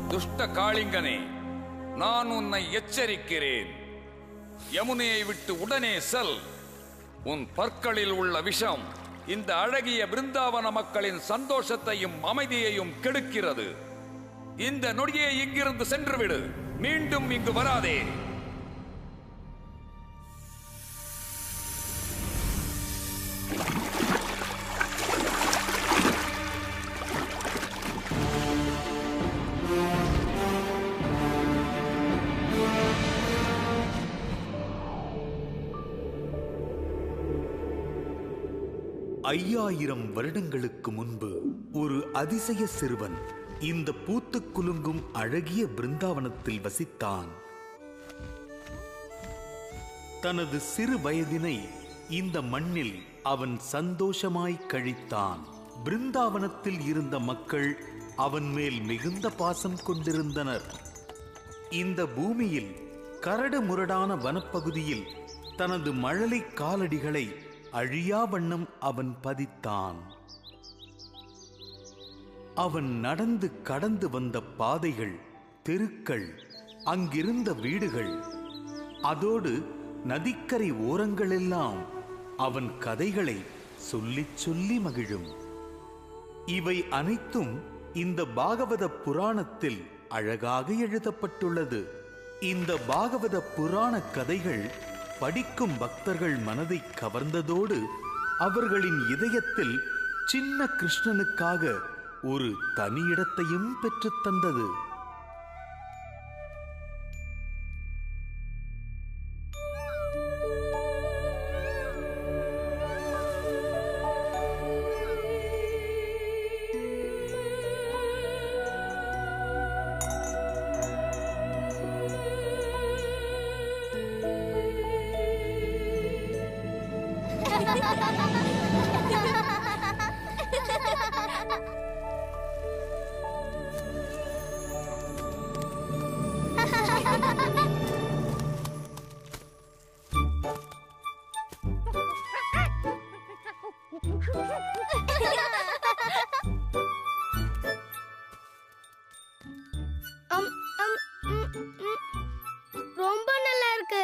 துஷ்ட காளிங்கனே, நான் உன்னை எச்சரிக்கிறேன். யமுனையை விட்டு உடனே செல். உன் பற்களில் உள்ள விஷம் இந்த அழகிய பிருந்தாவன மக்களின் சந்தோஷத்தையும் அமைதியையும் கெடுக்கிறது. இந்த நொடியை இங்கிருந்து சென்றுவிடு. மீண்டும் இங்கு வராதே. ஐயாயிரம் வருடங்களுக்கு முன்பு ஒரு அதிசய சிறுவன் இந்த பூத்து குலுங்கும் அழகிய பிருந்தாவனத்தில் வசித்தான். தனது சிறு வயதினை இந்த மண்ணில் அவன் சந்தோஷமாய் கழித்தான். பிருந்தாவனத்தில் இருந்த மக்கள் அவன் மேல் மிகுந்த பாசம் கொண்டிருந்தனர். இந்த பூமியில் கரடு முரடான வனப்பகுதியில் தனது மழலை காலடிகளை அழியா வண்ணம் அவன் பதித்தான். அவன் நடந்து கடந்து வந்த பாதைகள், தெருக்கள், அங்கிருந்த வீடுகள், அதோடு நதிக்கரை ஓரங்களெல்லாம் அவன் கதைகளை சொல்லிச் சொல்லி மகிழும். இவை அனைத்தும் இந்த பாகவத புராணத்தில் அழகாக எழுதப்பட்டுள்ளது. இந்த பாகவத புராண கதைகள் படிக்கும் பக்தர்கள் மனதை கவர்ந்ததோடு அவர்களின் இதயத்தில் சின்ன கிருஷ்ணனுக்காக ஒரு தனி இடத்தையும் பெற்றுத் தந்தது. ரொம்ப நல்லா இருக்கு.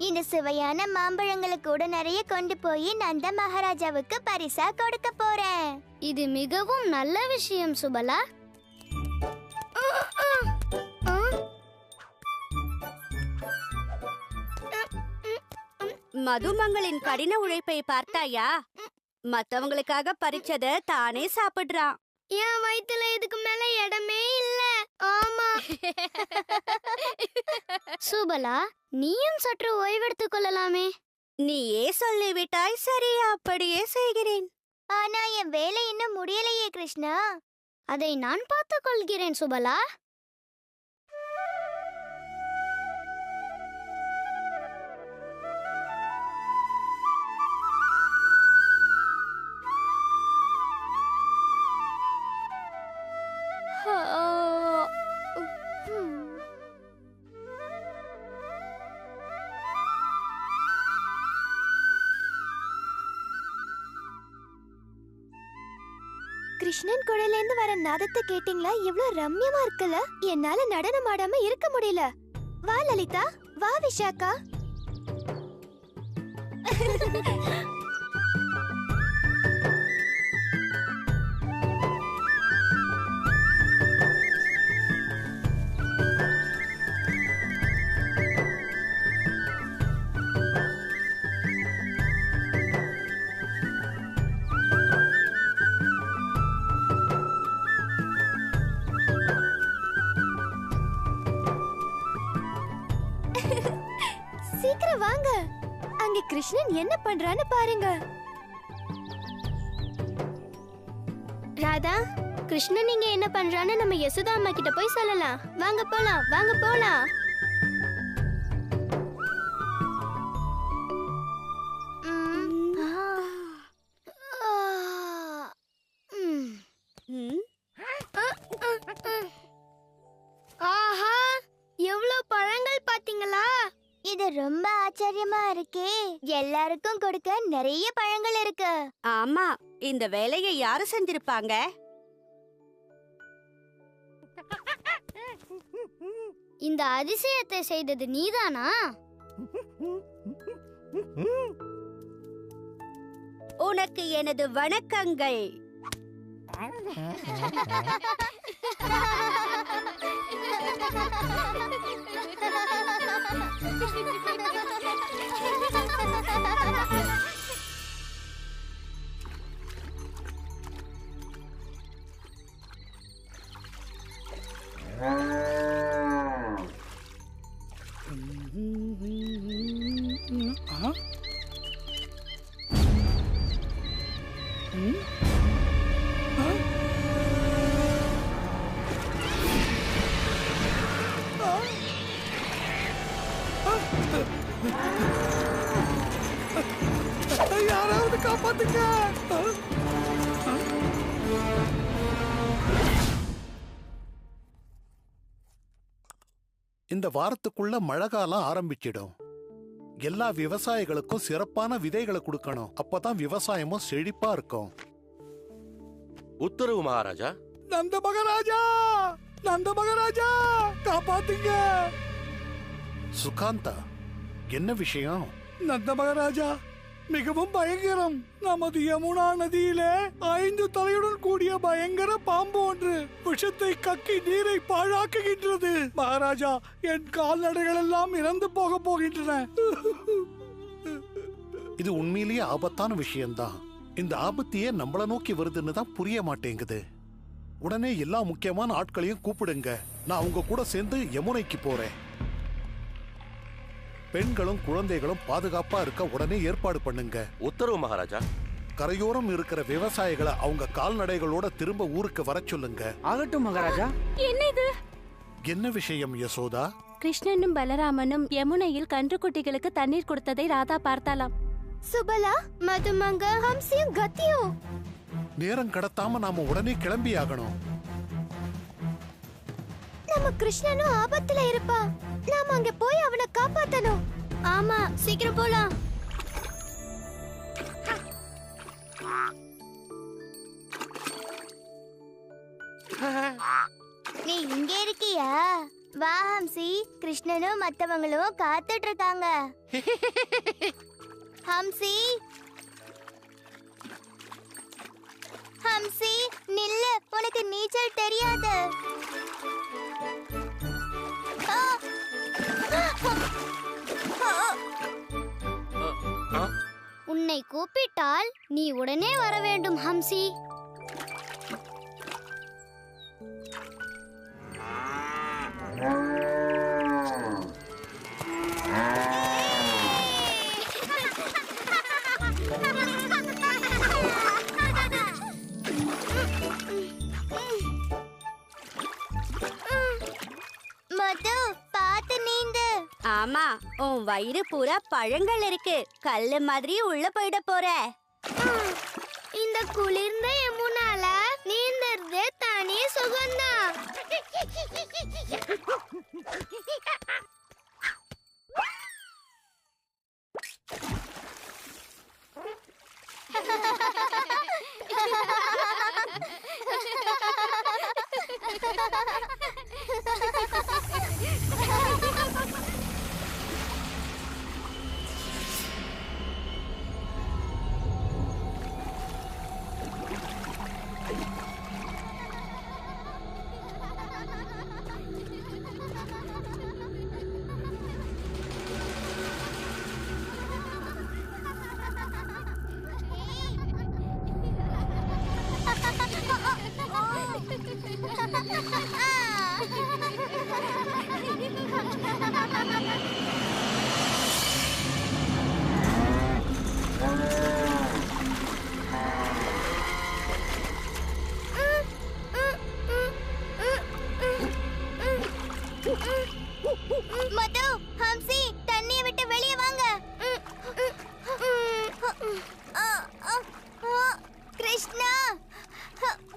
இந்த சுவையான மாம்பழங்களை கூட நிறைய கொண்டு போய் நந்த மகாராஜாவுக்கு பரிசா கொடுக்க போறேன். இது மிகவும் நல்ல விஷயம் சுபலா. மதுமங்களின் கடின உழைப்பை பார்த்தாயா? மத்தவங்களுக்காக பறிச்சத தானே சாப்பிடுறான். என் வயித்துல இதுக்கு மேல இடமே இல்ல. ஆமா. சுபலா, நீயும் சற்று ஓய்வெடுத்துக் கொள்ளலாமே. நீயே சொல்லிவிட்டாய், சரி, அப்படியே செய்கிறேன். ஆனா என் வேலை இன்னும் முடியலையே கிருஷ்ணா. அதை நான் பார்த்துக் கொள்கிறேன் சுபலா. கிருஷ்ணன் குழலேந்து வர நாதத்தை கேட்டீங்களா? எவ்வளவு ரம்யமா இருக்குல்ல. என்னால நடனம் ஆடாம இருக்க முடியல. வா லலிதா, வா விஷாக்கா. சீக்கிரம் வாங்க. அங்க கிருஷ்ணன் என்ன பண்றான்னு பாருங்க. ராதா, கிருஷ்ணன் நீங்க என்ன பண்றான்னு நம்ம யசோதா அம்மா கிட்ட போய் சொல்லலாம். வாங்க போலாம், வாங்க போலாம். ஆஹா, எவ்வளவு பழங்கள் பாத்தீங்களா? இது ரொம்ப ஆச்சரியமா இருக்கே. எல்லாருக்கும் கொடுக்க நிறைய பழங்கள் இருக்கு. ஆமா, இந்த வேலையை யாரு செஞ்சிருப்பாங்க? இந்த அதிசயத்தை செய்தது நீதானா? உனக்கு எனது வணக்கங்கள். யாராவது காப்பாத்துங்க. இந்த வாரத்துக்குள்ள மழை காலம் ஆரம்பிச்சிடும். எல்லா விவசாயிகளுக்கும் சிறப்பான விதைகளை கொடுக்கணும். அப்பதான் விவசாயமும் செழிப்பா இருக்கும். உத்தரவு மகாராஜா. நந்த மகாராஜா, நந்த மகாராஜா, காப்பாத்துங்க. சுகாந்தா, என்ன விஷயம்? நந்த மகாராஜா, மிகவும் பயங்கரம். நமது யமுனா நதியிலே 5 தலையுடன் கூடிய பயங்கர பாம்பு ஒன்று விஷத்தை கக்கி நீரை பாழாக்குகின்றது. மகாராஜா, என் கால்நடைகள் எல்லாம் இறந்து போக போகின்றன. இது உண்மையிலேயே ஆபத்தான விஷயம்தான். இந்த ஆபத்தையே நம்மள நோக்கி வருதுன்னு தான் புரிய மாட்டேங்குது. உடனே எல்லா முக்கியமான ஆட்களையும் கூப்பிடுங்க. நான் உங்க கூட சேர்ந்து யமுனைக்கு போறேன். பெண்களும் குழந்தைகளும் பாதுகாப்பா இருக்க உடனே ஏற்பாடு பண்ணுங்க. உத்தரவு மகாராஜா. கரையோரம் இருக்கிற விவசாயிகளை அவங்க கால்நடைகளோட திரும்ப ஊருக்கு வர சொல்லுங்க. ஆகட்டும் மகாராஜா. என்ன இது? என்ன விஷயம் யசோதா? கிருஷ்ணனும் பலராமனும் யமுனையில் கன்றுக்குட்டிகளுக்கு தண்ணீர் கொடுத்ததை ராதா பார்த்தாலாம். சுபலா, மதுமங்க, ஹம்சியும் கத்தியும் நேரம் கடத்தாம நாம உடனே கிளம்பி ஆகணும். நம்ம கிருஷ்ணனும் ஆபத்துல இருப்பான். நாம அங்க போய் அவனை காப்பாத்தணும். ஆமா, சீக்கிரம் போலாம். நீ இங்க இருக்கியா? வா ஹம்சி, கிருஷ்ணனும் மத்தவங்களும் காத்துட்டு இருக்காங்க. ஹம்சி, ஹம்சி நில்லு, உனக்கு நீச்சல் தெரியாது. உன்னை கூப்பிட்டால் நீ உடனே வர வேண்டும் ஹம்சி. மது, பாத்து நீந்து. ஆமா, உன் வயிறு பூரா பழங்கள் இருக்கு. கல்லு மாதிரி உள்ள போயிட போற. இந்த குளிர்ந்த யமுனால நீந்தறது தனி சுகம்தான். மது, ஹம்சி, தண்ணியை விட்டு வெளியே வாங்க. கிருஷ்ணா,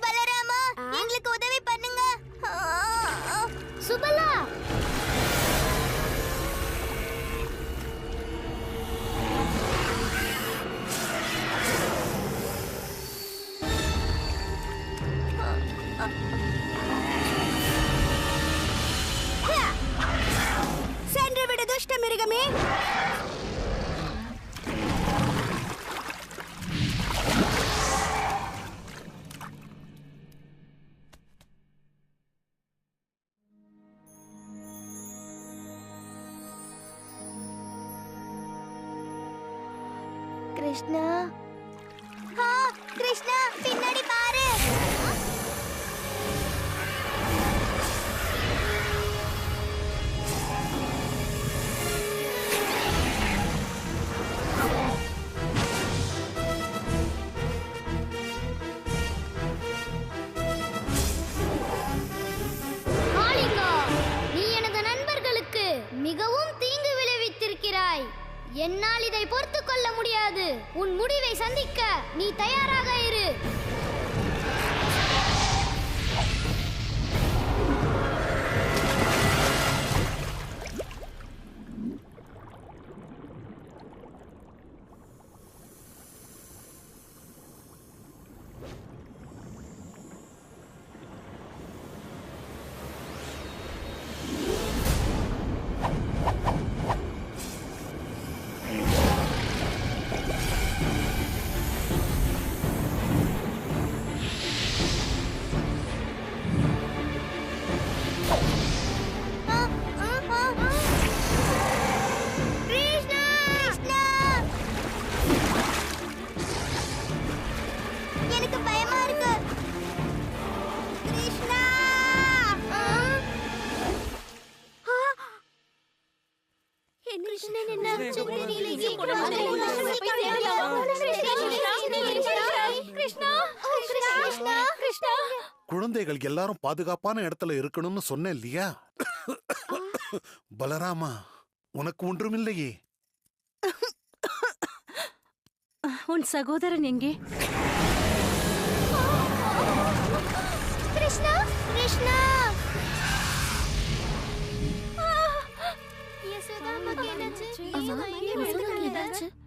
பலராமா, எங்களுக்கு உதவி பண்ணுங்க. சுபலா, சென்று விடு துஷ்ட மிருகமே. கிருஷ்ணா, கிருஷ்ணா, பின்னாடி பாரு. காளிங்கா, நீ எனது நண்பர்களுக்கு மிகவும் தீங்கு விளைவித்திருக்கிறாய். என்னால் இதை பொறுத்துக் கொள்ள முடியாது. உன் முடிவை சந்திக்க நீ தயாராக இரு. எனக்கு பயமா இருக்கு. கிருஷ்ணா, கிருஷ்ணன் என்ன குழந்தைகள் எல்லாரும் பாதுகாப்பான இடத்துல இருக்கணும்னு சொன்னேன் இல்லையா? பலராமா, உனக்கு ஒன்றுமில்லையே? உன் சகோதரன் எங்கே? கிருஷ்ணா கிருஷ்ணா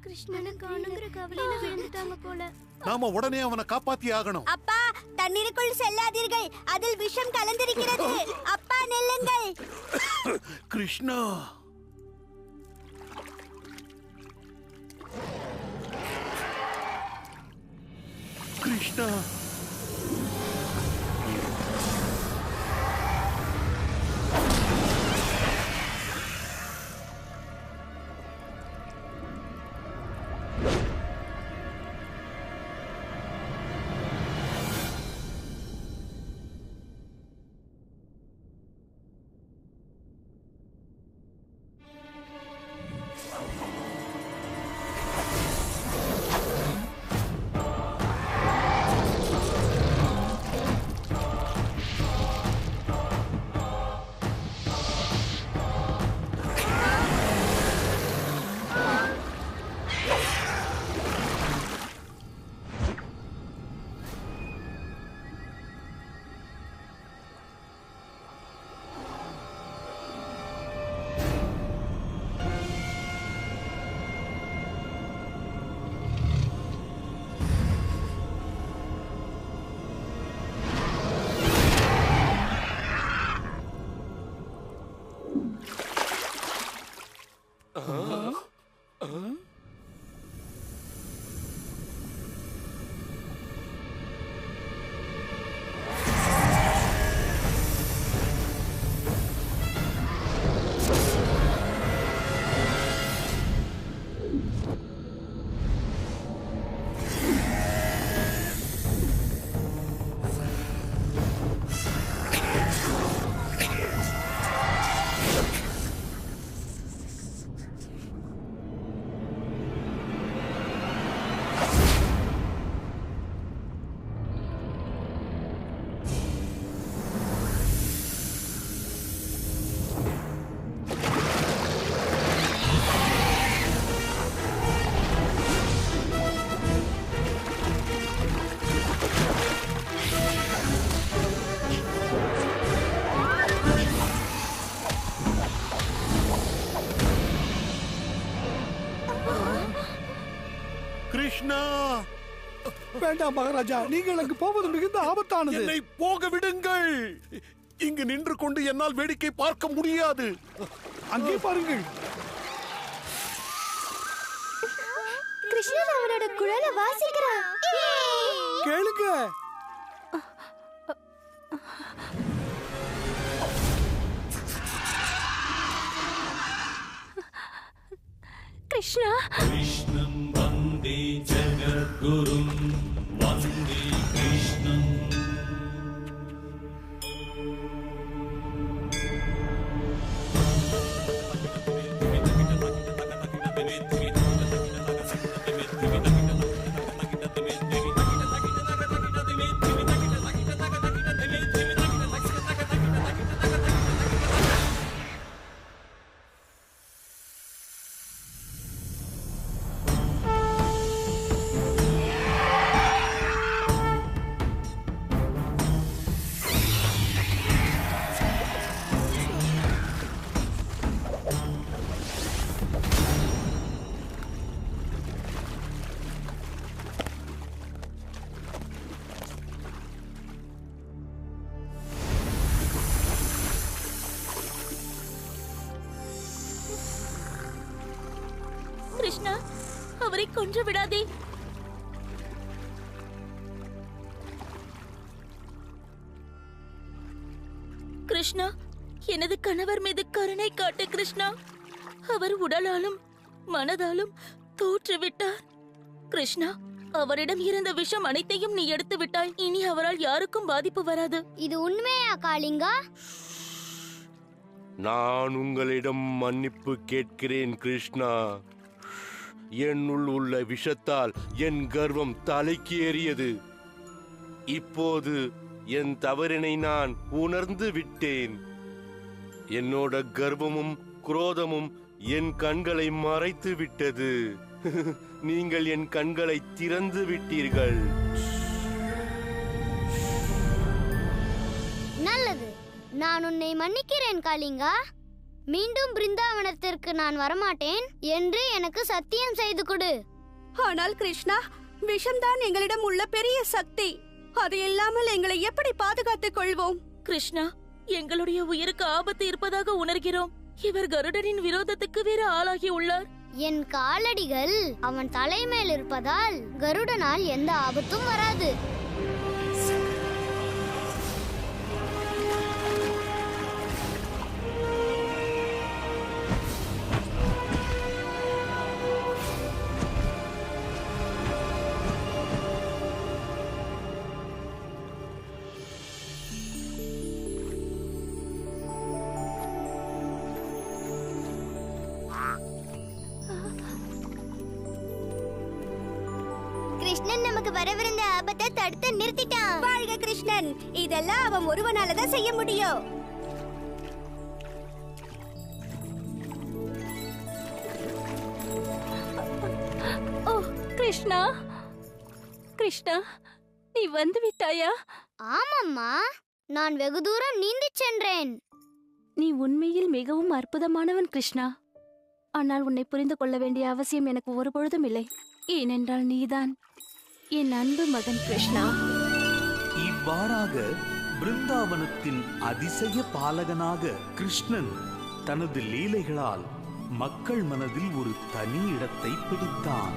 கிருஷ்ணனை காணுங்கிற கவலையில விழுந்துட்டாங்க போல. நாம உடனே அவனை காப்பாத்தி ஆகணும். அப்பா, தண்ணீருக்குள் செல்லாதீர்கள், அதில் விஷம் கலந்திருக்கிறது. அப்பா, நில்லுங்கள். கிருஷ்ணா, கிருஷ்ணா, கிருஷ்ணா. வேண்டாம் மகாராஜா, நீங்கள் அங்கு போவது மிகுந்த ஆபத்தானது. என்னை போக விடுங்கள். இங்கு நின்று கொண்டு என்னால் வேடிக்கை பார்க்க முடியாது. அங்கே பாருங்கள். கிருஷ்ணன் அவனோட குழலை வாசிக்கிறான். கேளுங்க. கிருஷ்ணா, கிருஷ்ணம் வந்தே ஜகத்குரும் வந்தே கிருஷ்ணம். கிருஷ்ணா, அவரை கொன்று விடாதே. கிருஷ்ணா, எனது கணவர் மீது கருணை காட்டு கிருஷ்ணா. அவர் உடலாலும் மனதாலும் தோற்றுவிட்டார். கிருஷ்ணா, அவரிடம் இருந்த விஷம் அனைத்தையும் நீ எடுத்து விட்டாய். இனி அவரால் யாருக்கும் பாதிப்பு வராது. இது உண்மையா காளிங்கா? நான் உங்களிடம் மன்னிப்பு கேட்கிறேன் கிருஷ்ணா. என்னுள் உள்ள விஷத்தால் என் கர்வம் தலைக்கு ஏறியது. இப்போது என் தவறினை நான் உணர்ந்து விட்டேன். என்னோட கர்வமும் குரோதமும் என் கண்களை மறைத்து விட்டது. நீங்கள் என் கண்களை திறந்து விட்டீர்கள். நான் உன்னை மன்னிக்கிறேன் காளிங்கா. மீண்டும் பிருந்தாவனத்திற்கு நான் வரமாட்டேன் என்று எனக்கு சத்தியம் செய்து கொடு. ஆனால் கிருஷ்ணா, விஷம்தான் எங்களிடம் உள்ள பெரிய சக்தி. அது இல்லாமல் எங்களை எப்படி பாதுகாத்துக் கொள்வோம்? கிருஷ்ணா, எங்களுடைய உயிருக்கு ஆபத்து இருப்பதாக உணர்கிறோம். இவர் கருடனின் விரோதத்துக்கு வேற ஆளாகி உள்ளார். என் காலடிகள் அவன் தலைமேல் இருப்பதால் கருடனால் எந்த ஆபத்தும் வராது. கிருஷ்ணன் நமக்கு வரவிருந்த ஆபத்தை தடுத்து நிறுத்திட்டான். வாழ்க கிருஷ்ணன்! இதெல்லாம் அவன் ஒருவனாலதான் செய்ய முடியும். ஓ கிருஷ்ணா, கிருஷ்ணா, நீ வந்து விட்டாயா? ஆமம்மா, நான் வெகு தூரம் நீந்திச் சென்றேன். நீ உண்மையில் மிகவும் அற்புதமானவன் கிருஷ்ணா. ஆனால் உன்னை புரிந்து கொள்ள வேண்டிய அவசியம் எனக்கு ஒரு பொழுதும் இல்லை. ஏனென்றால் நீதான் என் அன்பு மகன் கிருஷ்ணா. இவ்வாறாக பிருந்தாவனத்தின் அதிசய பாலகனாக கிருஷ்ணன் தனது லீலைகளால் மக்கள் மனதில் ஒரு தனி இடத்தை பிடித்தான்.